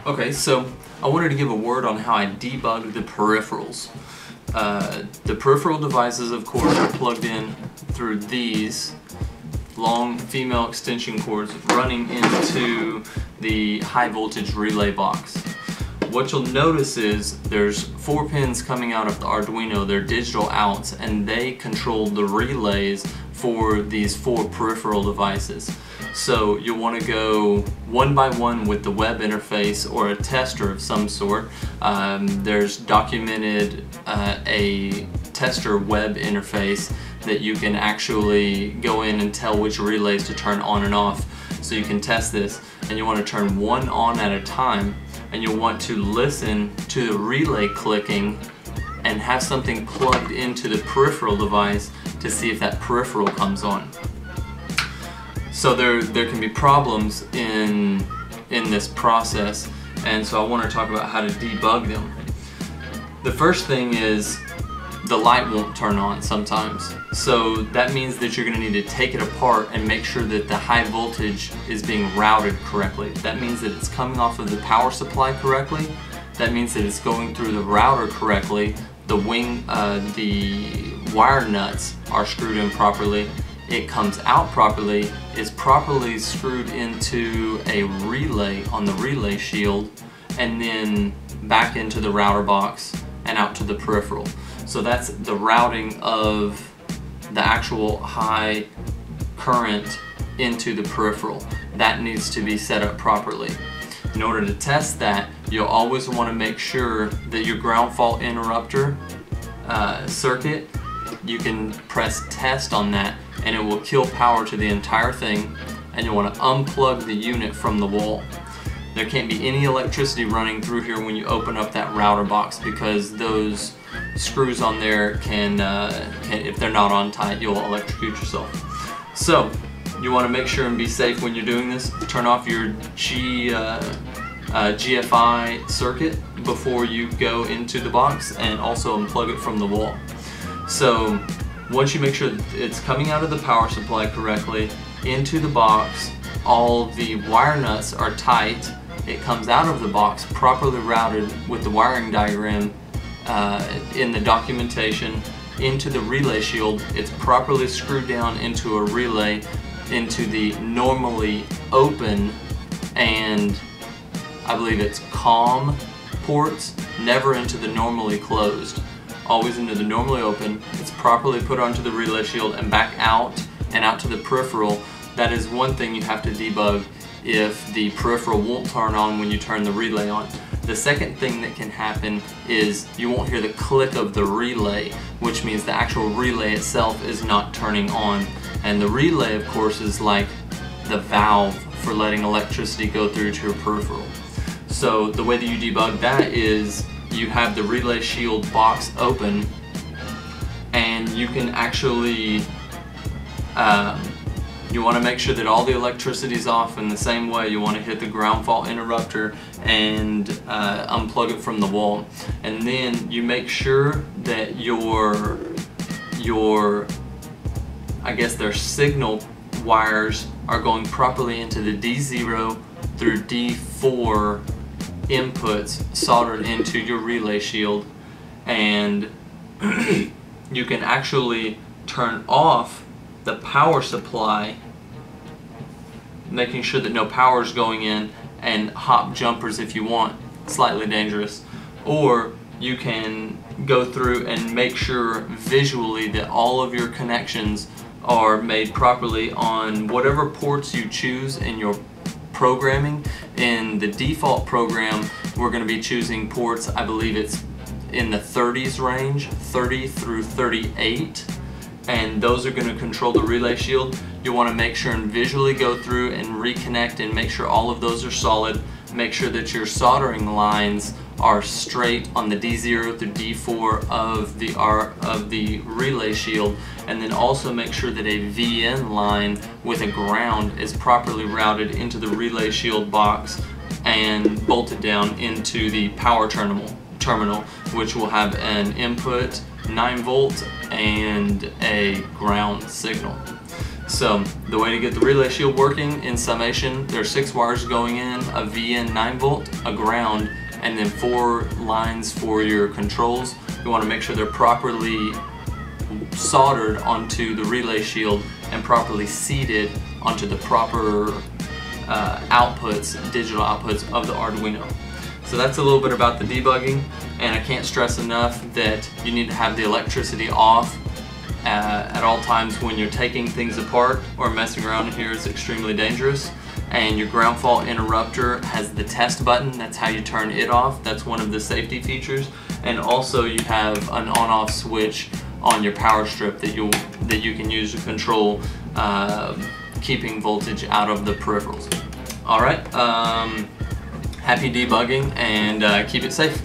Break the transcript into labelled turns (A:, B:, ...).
A: Okay, so I wanted to give a word on how I debug the peripherals. The peripheral devices, of course, are plugged in through these long female extension cords running into the high voltage relay box. What you'll notice is there's 4 pins coming out of the Arduino. They're digital outs, and they control the relays for these 4 peripheral devices. So you'll want to go one by one with the web interface or a tester of some sort. There's documented a tester web interface that you can actually go in and tell which relays to turn on and off. So you can test this, and you want to turn one on at a time, and you'll want to listen to the relay clicking and have something plugged into the peripheral device to see if that peripheral comes on. So there can be problems in this process, and so I want to talk about how to debug them. The first thing is the light won't turn on sometimes. So that means that you're going to need to take it apart and make sure that the high voltage is being routed correctly. That means that it's coming off of the power supply correctly. That means that it's going through the router correctly. The wire nuts are screwed in properly. It comes out properly, is properly screwed into a relay on the relay shield, and then back into the router box and out to the peripheral. So that's the routing of the actual high current into the peripheral. That needs to be set up properly. In order to test that, you'll always want to make sure that your ground fault interrupter circuit, you can press test on that and it will kill power to the entire thing, and you'll want to unplug the unit from the wall. There can't be any electricity running through here when you open up that router box, because those screws on there can if they're not on tight, you'll electrocute yourself. So you want to make sure and be safe when you're doing this. Turn off your GFI circuit before you go into the box, and also unplug it from the wall. So once you make sure that it's coming out of the power supply correctly into the box, all the wire nuts are tight, it comes out of the box properly routed with the wiring diagram in the documentation into the relay shield. It's properly screwed down into a relay into the normally open, and I believe it's COM ports, never into the normally closed. Always into the normally open. It's properly put onto the relay shield and back out and out to the peripheral. That is one thing you have to debug if the peripheral won't turn on when you turn the relay on. The second thing that can happen is you won't hear the click of the relay, which means the actual relay itself is not turning on. And the relay, of course, is like the valve for letting electricity go through to your peripheral. So the way that you debug that is you have the relay shield box open, and you can actually you want to make sure that all the electricity is off. In the same way, you want to hit the ground fault interrupter and unplug it from the wall, and then you make sure that your I guess their signal wires are going properly into the D0 through D4 inputs soldered into your relay shield, and you can actually turn off the power supply, making sure that no power is going in, and hop jumpers if you want. Slightly dangerous. Or you can go through and make sure visually that all of your connections are made properly on whatever ports you choose in your programming. In the default program, we're going to be choosing ports, I believe it's in the 30s range, 30 through 38, and those are going to control the relay shield. You want to make sure and visually go through and reconnect and make sure all of those are solid. Make sure that your soldering lines are straight on the D0 through D4 of the relay shield, and then also make sure that a VN line with a ground is properly routed into the relay shield box and bolted down into the power terminal, which will have an input 9 volt and a ground signal. So the way to get the relay shield working, in summation, there are 6 wires going in, a VN 9-volt, a ground, and then 4 lines for your controls. You want to make sure they're properly soldered onto the relay shield and properly seated onto the proper digital outputs of the Arduino. So that's a little bit about the debugging, and I can't stress enough that you need to have the electricity off at all times when you're taking things apart or messing around in here. Is extremely dangerous. And your ground fault interrupter has the test button. That's how you turn it off. That's one of the safety features. And also you have an on-off switch on your power strip that you can use to control keeping voltage out of the peripherals. All right, happy debugging, and keep it safe.